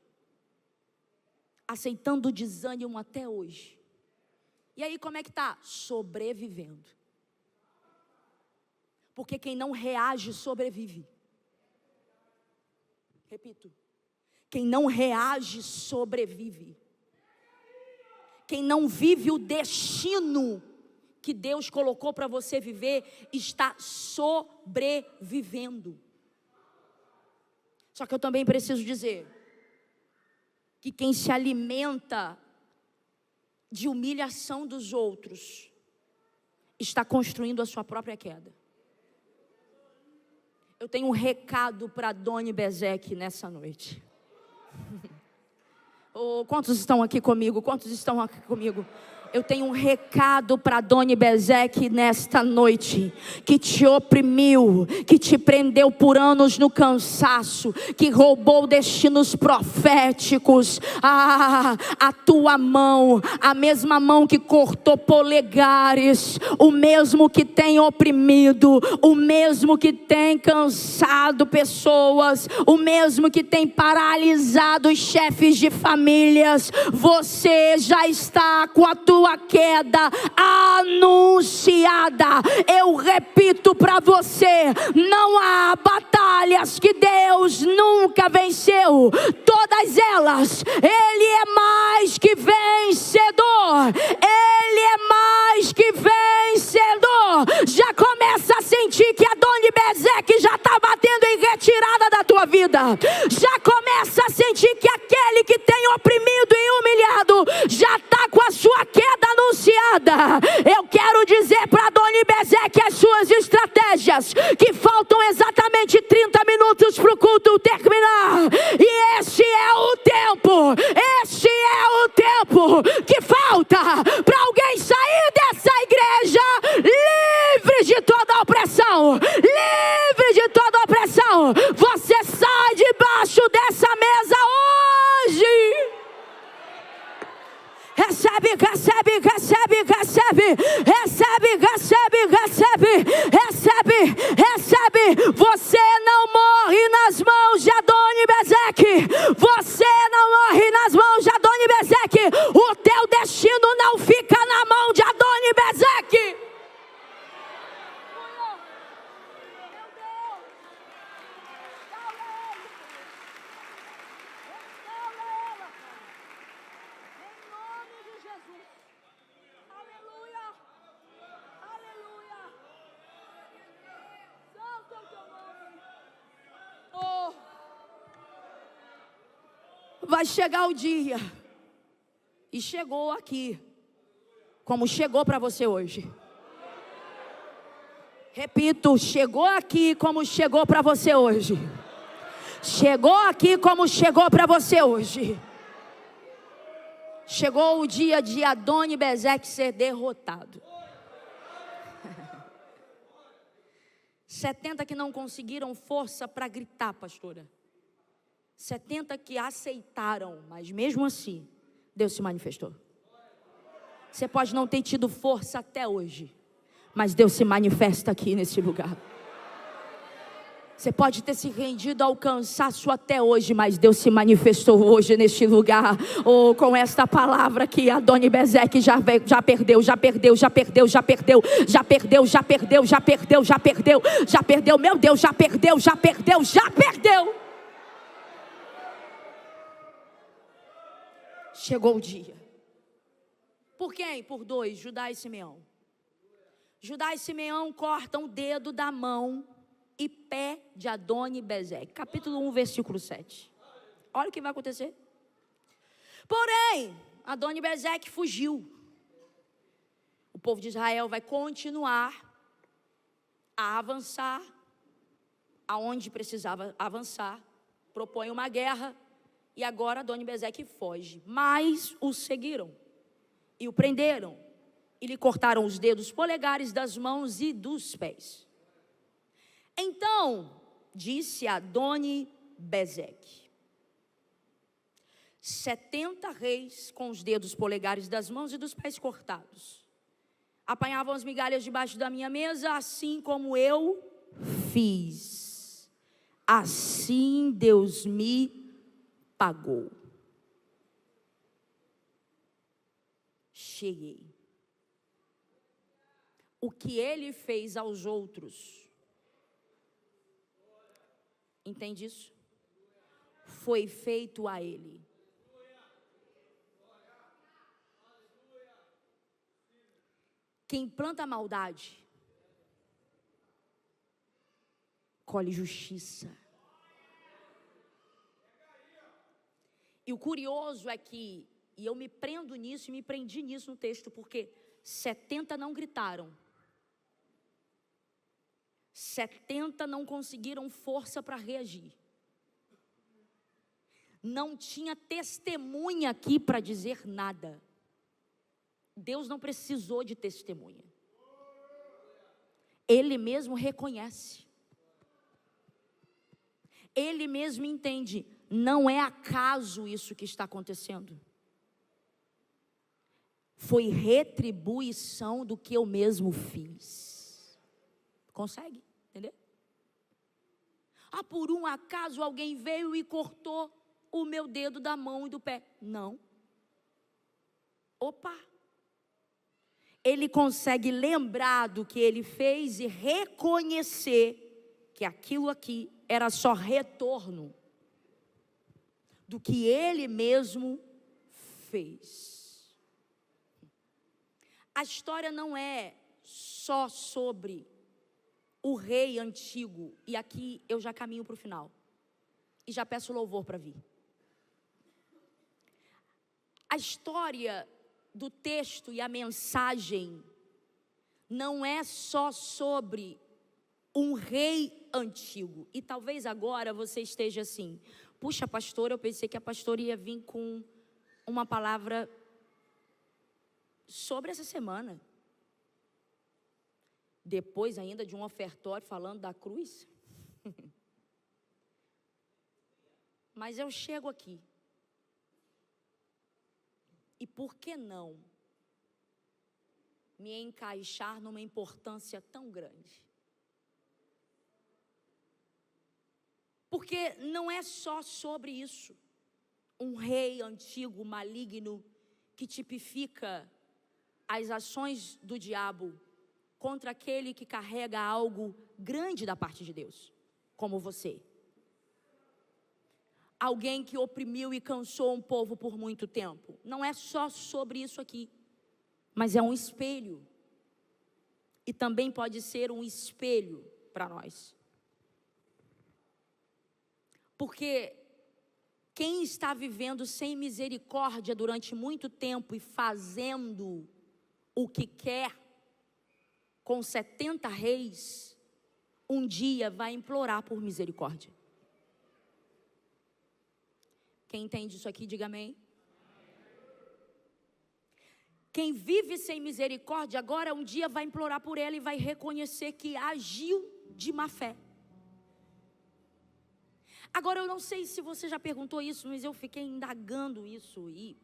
aceitando o desânimo até hoje. E aí como é que está? Sobrevivendo. Porque quem não reage sobrevive. Repito, quem não reage sobrevive. Quem não vive o destino que Deus colocou para você viver está sobrevivendo. Só que eu também preciso dizer que quem se alimenta de humilhação dos outros está construindo a sua própria queda. Eu tenho um recado para Doni Bezek nessa noite. Oh, quantos estão aqui comigo? Quantos estão aqui comigo? Eu tenho um recado para Adoni-Bezeque nesta noite, que te oprimiu, que te prendeu por anos no cansaço, que roubou destinos proféticos. A tua mão, a mesma mão que cortou polegares, o mesmo que tem oprimido, o mesmo que tem cansado pessoas, o mesmo que tem paralisado os chefes de famílias. Você já está com a tua queda anunciada. Eu repito para você: não há batalhas que Deus nunca venceu. Todas elas, Ele é mais que vencedor. Ele é mais que vencedor. Já começa a sentir que Adoni-Bezeque já está batendo em retirada da tua vida. Já começa a sentir que aquele que tem oprimido e humilhado já está com a sua queda anunciada. Eu quero dizer para Adoni-Bezeque as suas estratégias, que faltam exatamente 30 minutos para o culto terminar. E este é o tempo que falta para alguém sair dessa igreja livre de toda opressão. Livre de toda opressão. Você sai debaixo dessa mesa hoje. Recebe, recebe, recebe, recebe, recebe, recebe, recebe, recebe, recebe. Você não morre nas mãos de Adoni-Bezeque. Você não morre nas mãos de Adoni-Bezeque. O teu destino não fica na mão de Adoni-Bezeque. Vai chegar o dia, e chegou aqui, como chegou para você hoje. Repito, chegou aqui como chegou para você hoje. Chegou aqui como chegou para você hoje. Chegou o dia de Adoni-Bezeque ser derrotado. 70 que não conseguiram força para gritar, pastora. 70 que aceitaram, mas mesmo assim, Deus se manifestou. Você pode não ter tido força até hoje, mas Deus se manifesta aqui nesse lugar. Você pode ter se rendido ao cansaço até hoje, mas Deus se manifestou hoje neste lugar. Oh, com esta palavra que Adoni-Bezeque já perdeu, já perdeu, já perdeu, já perdeu, já perdeu, já perdeu, já perdeu, já perdeu, já perdeu, meu Deus, já perdeu, já perdeu, já perdeu. Chegou o dia. Por quem? Por dois, Judá e Simeão. Judá e Simeão cortam o dedo da mão e pé de Adoni-Bezeque. Capítulo 1, versículo 7. Olha o que vai acontecer. Porém, Adoni-Bezeque fugiu. O povo de Israel vai continuar a avançar aonde precisava avançar. Propõe uma guerra. E agora Adoni-Bezeque foge. Mas o seguiram e o prenderam e lhe cortaram os dedos polegares das mãos e dos pés. Então disse Adoni-Bezeque: 70 reis com os dedos polegares das mãos e dos pés cortados apanhavam as migalhas debaixo da minha mesa, assim como eu fiz. Assim Deus me pagou. Cheguei. O que ele fez aos outros, entende isso? Foi feito a ele. Quem planta maldade, colhe justiça. E o curioso é que, e eu me prendo nisso e me prendi nisso no texto, porque 70 não gritaram. 70 não conseguiram força para reagir. Não tinha testemunha aqui para dizer nada. Deus não precisou de testemunha. Ele mesmo reconhece. Ele mesmo entende. Não é acaso isso que está acontecendo. Foi retribuição do que eu mesmo fiz. Consegue entender? Por um acaso alguém veio e cortou o meu dedo da mão e do pé. Não. Opa! Ele consegue lembrar do que ele fez e reconhecer que aquilo aqui era só retorno do que ele mesmo fez. A história não é só sobre o rei antigo, e aqui eu já caminho para o final, e já peço louvor para vir. A história do texto e a mensagem não é só sobre um rei antigo. E talvez agora você esteja assim: puxa, pastor, eu pensei que a pastora ia vir com uma palavra sobre essa semana. Depois ainda de um ofertório falando da cruz. Mas eu chego aqui. E por que não me encaixar numa importância tão grande? Porque não é só sobre isso. Um rei antigo, maligno, que tipifica as ações do diabo contra aquele que carrega algo grande da parte de Deus, como você. Alguém que oprimiu e cansou um povo por muito tempo. Não é só sobre isso aqui, mas é um espelho. E também pode ser um espelho para nós. Porque quem está vivendo sem misericórdia durante muito tempo e fazendo o que quer com 70 reis, um dia vai implorar por misericórdia. Quem entende isso aqui, diga amém. Quem vive sem misericórdia agora um dia vai implorar por ela e vai reconhecer que agiu de má fé. Agora eu não sei se você já perguntou isso, mas eu fiquei indagando isso. E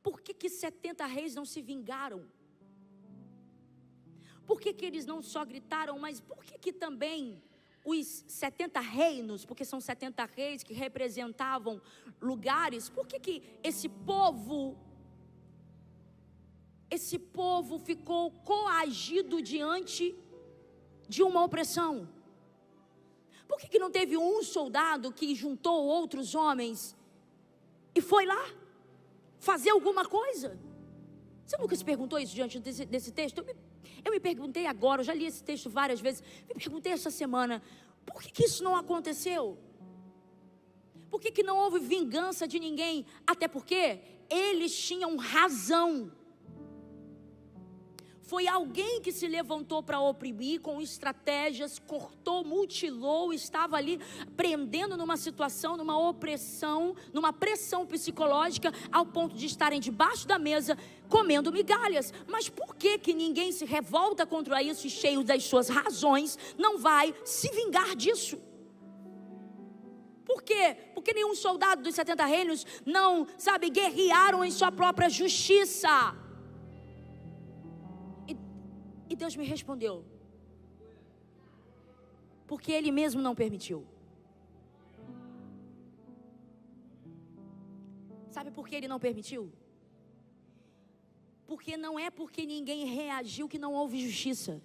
por que 70 reis não se vingaram? Por que eles não só gritaram, mas por que também os 70 reinos, porque são 70 reis que representavam lugares, por que esse povo ficou coagido diante de uma opressão? Por que não teve um soldado que juntou outros homens e foi lá fazer alguma coisa? Você nunca se perguntou isso diante desse texto? Eu me perguntei agora, eu já li esse texto várias vezes, me perguntei essa semana, por que isso não aconteceu? Por que não houve vingança de ninguém? Até porque eles tinham razão. Foi alguém que se levantou para oprimir com estratégias, cortou, mutilou, estava ali prendendo numa situação, numa opressão, numa pressão psicológica, ao ponto de estarem debaixo da mesa, comendo migalhas. Mas por que ninguém se revolta contra isso e cheio das suas razões, não vai se vingar disso? Por quê? Porque nenhum soldado dos 70 reinos não, guerrearam em sua própria justiça. E Deus me respondeu: porque Ele mesmo não permitiu. Sabe por que Ele não permitiu? Porque não é porque ninguém reagiu que não houve justiça.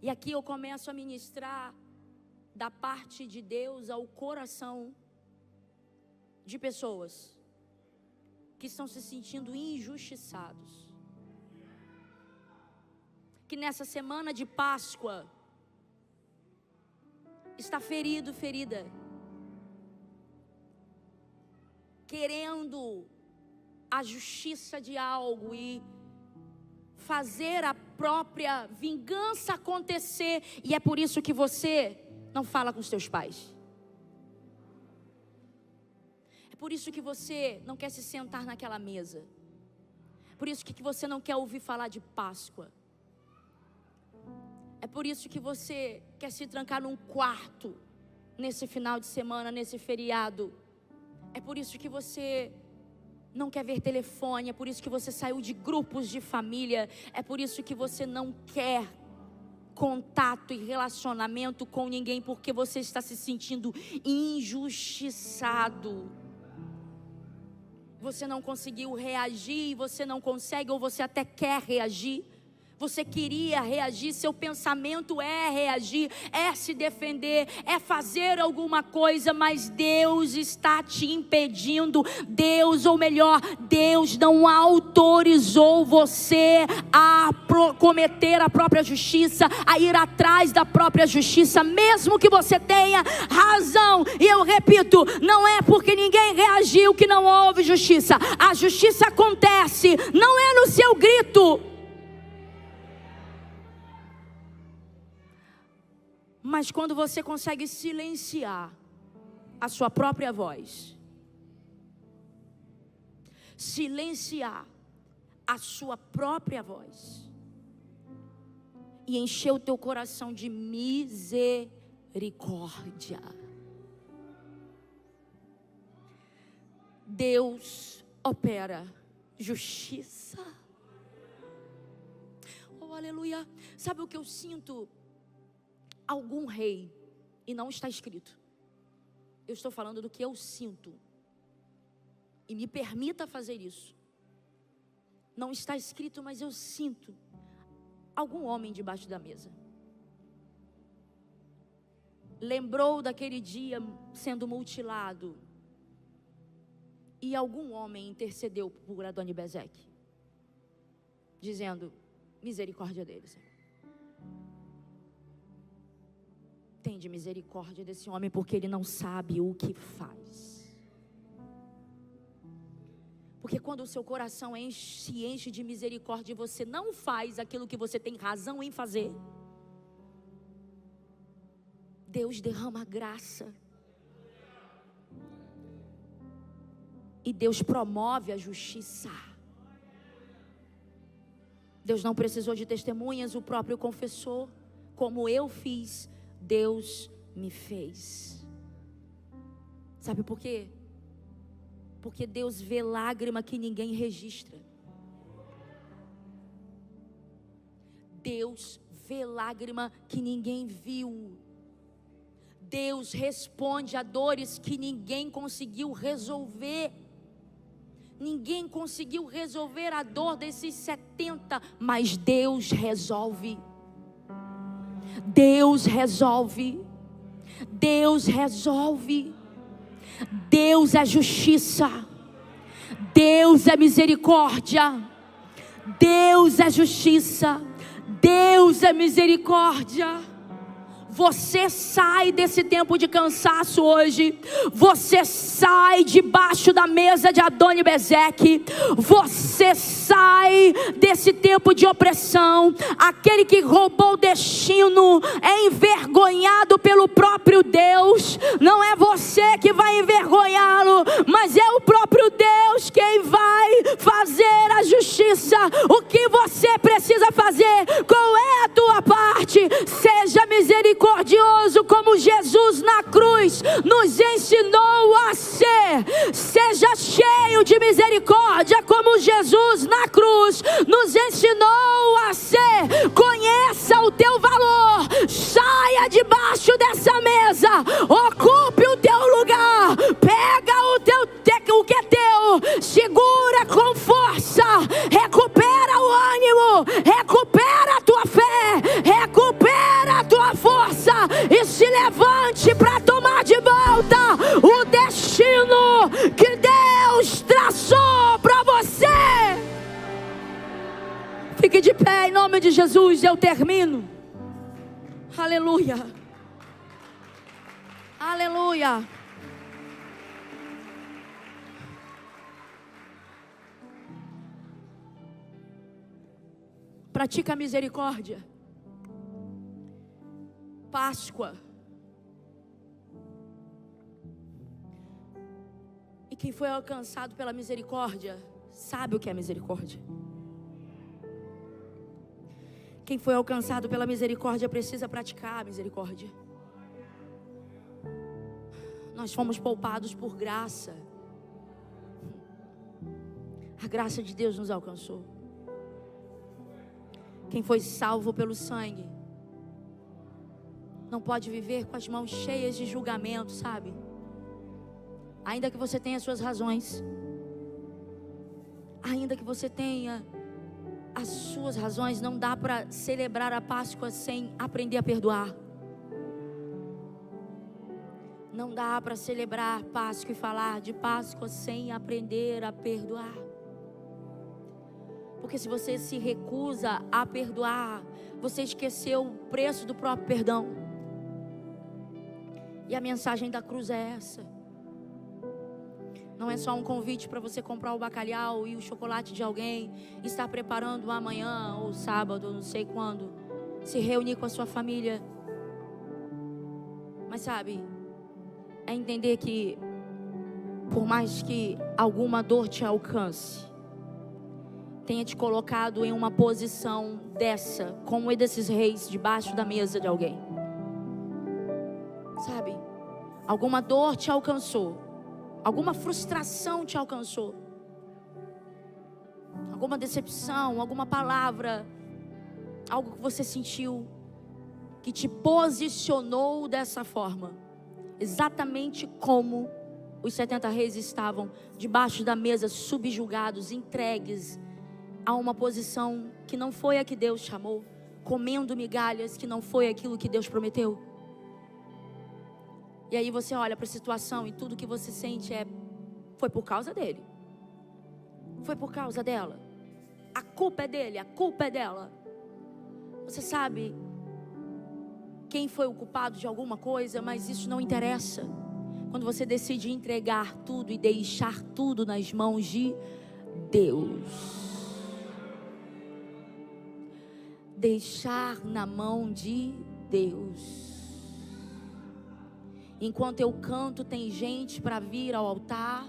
E aqui eu começo a ministrar da parte de Deus ao coração de pessoas que estão se sentindo injustiçados. Que nessa semana de Páscoa está ferido, ferida, querendo a justiça de algo e fazer a própria vingança acontecer. E é por isso que você não fala com os teus pais. por isso que você não quer se sentar naquela mesa. Por isso que você não quer ouvir falar de Páscoa. É por isso que você quer se trancar num quarto nesse final de semana, nesse feriado. É por isso que você não quer ver telefone. É por isso que você saiu de grupos de família. É por isso que você não quer contato e relacionamento com ninguém, porque você está se sentindo injustiçado. Você não conseguiu reagir, você não consegue, ou você até quer reagir. Você queria reagir, seu pensamento é reagir, é se defender, é fazer alguma coisa, mas Deus está te impedindo. Deus, ou melhor, Deus não autorizou você a cometer a própria justiça, a ir atrás da própria justiça, mesmo que você tenha razão. E eu repito, não é porque ninguém reagiu que não houve justiça. A justiça acontece, não é no seu grito, mas quando você consegue silenciar a sua própria voz, silenciar a sua própria voz e encher o teu coração de misericórdia, Deus opera justiça. Oh, aleluia. Sabe o que eu sinto? Algum rei, e não está escrito, eu estou falando do que eu sinto, e me permita fazer isso. Não está escrito, mas eu sinto algum homem debaixo da mesa. Lembrou daquele dia sendo mutilado, e algum homem intercedeu por Adoni-Bezeque, dizendo: misericórdia dele, Senhor. Tende misericórdia desse homem, porque ele não sabe o que faz. Porque quando o seu coração se enche de misericórdia e você não faz aquilo que você tem razão em fazer, Deus derrama graça. E Deus promove a justiça. Deus não precisou de testemunhas, o próprio confessou: como eu fiz, Deus me fez. Sabe por quê? Porque Deus vê lágrima que ninguém registra. Deus vê lágrima que ninguém viu. Deus responde a dores que ninguém conseguiu resolver. Ninguém conseguiu resolver a dor desses 70, mas Deus resolve. Deus resolve. Deus resolve. Deus é justiça. Deus é misericórdia. Deus é justiça. Deus é misericórdia. Você sai desse tempo de cansaço hoje. Você sai debaixo da mesa de Adoni-Bezeque. Você sai desse tempo de opressão. Aquele que roubou o destino é envergonhado pelo próprio Deus. Não é você que vai envergonhá-lo, mas é o próprio Deus quem vai fazer a justiça. O que você precisa fazer? Qual é a tua parte? Seja misericordioso, como Jesus na cruz nos ensinou a ser. Seja cheio de misericórdia, como Jesus na cruz nos ensinou a ser. Conheça o teu valor. Saia debaixo dessa mesa. Ocupe o teu lugar. Pega o que é teu. Segura com força. Recupera o ânimo. Recupera a tua fé. Recupera a tua força. E se levante para tomar de volta o destino que Deus traçou para você. Fique de pé em nome de Jesus. Eu termino. Aleluia. Aleluia. Pratica a misericórdia. Páscoa. E Quem foi alcançado pela misericórdia, sabe o que é misericórdia. Quem foi alcançado pela misericórdia precisa praticar a misericórdia. Nós fomos poupados por graça. A graça de Deus nos alcançou. Quem foi salvo pelo sangue não pode viver com as mãos cheias de julgamento, sabe? Ainda que você tenha suas razões, ainda que você tenha as suas razões, não dá para celebrar a Páscoa sem aprender a perdoar. Não dá para celebrar Páscoa e falar de Páscoa sem aprender a perdoar. Porque se você se recusa a perdoar, você esqueceu o preço do próprio perdão. E a mensagem da cruz é essa. Não é só um convite para você comprar o bacalhau e o chocolate de alguém, estar preparando amanhã ou sábado, ou não sei quando, se reunir com a sua família. Mas sabe, é entender que por mais que alguma dor te alcance, tenha te colocado em uma posição dessa, como um desses reis, debaixo da mesa de alguém. Sabe, alguma dor te alcançou, alguma frustração te alcançou, alguma decepção, alguma palavra, algo que você sentiu, que te posicionou dessa forma, exatamente como os 70 reis estavam debaixo da mesa, subjugados, entregues a uma posição que não foi a que Deus chamou, comendo migalhas que não foi aquilo que Deus prometeu. E aí você olha para a situação e tudo que você sente foi por causa dele, foi por causa dela, a culpa é dele, a culpa é dela. Você sabe quem foi o culpado de alguma coisa, mas isso não interessa. Quando você decide entregar tudo e deixar tudo nas mãos de Deus, deixar na mão de Deus. Enquanto eu canto, tem gente para vir ao altar,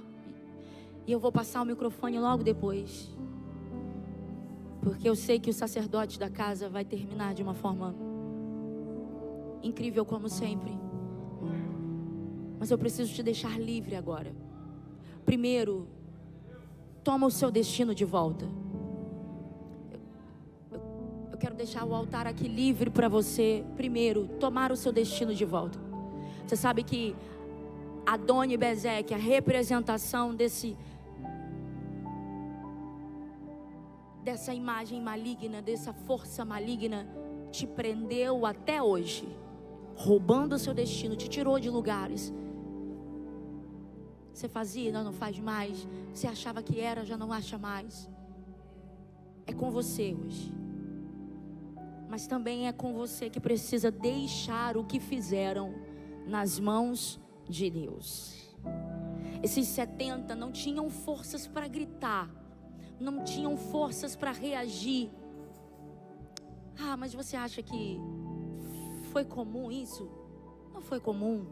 e eu vou passar o microfone logo depois, porque eu sei que o sacerdote da casa vai terminar de uma forma incrível como sempre. Mas eu preciso te deixar livre agora. Primeiro, toma o seu destino de volta. Eu quero deixar o altar aqui livre para você. Primeiro, tomar o seu destino de volta. Você sabe que Adoni-Bezeque, a representação dessa imagem maligna, dessa força maligna, te prendeu até hoje, roubando o seu destino, te tirou de lugares. Você fazia, não faz mais. Você achava que era, já não acha mais. É com você hoje. Mas também é com você que precisa deixar o que fizeram nas mãos de Deus. Esses 70 não tinham forças para gritar, não tinham forças para reagir. Ah, mas você acha que foi comum isso? Não foi comum.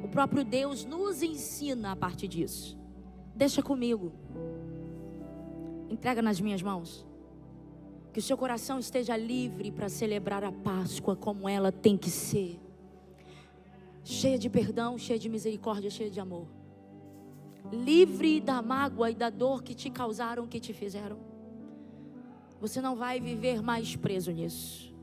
O próprio Deus nos ensina a partir disso. Deixa comigo, entrega nas minhas mãos. Que o seu coração esteja livre para celebrar a Páscoa como ela tem que ser. Cheia de perdão, cheia de misericórdia, cheia de amor. Livre da mágoa e da dor que te causaram, que te fizeram. Você não vai viver mais preso nisso.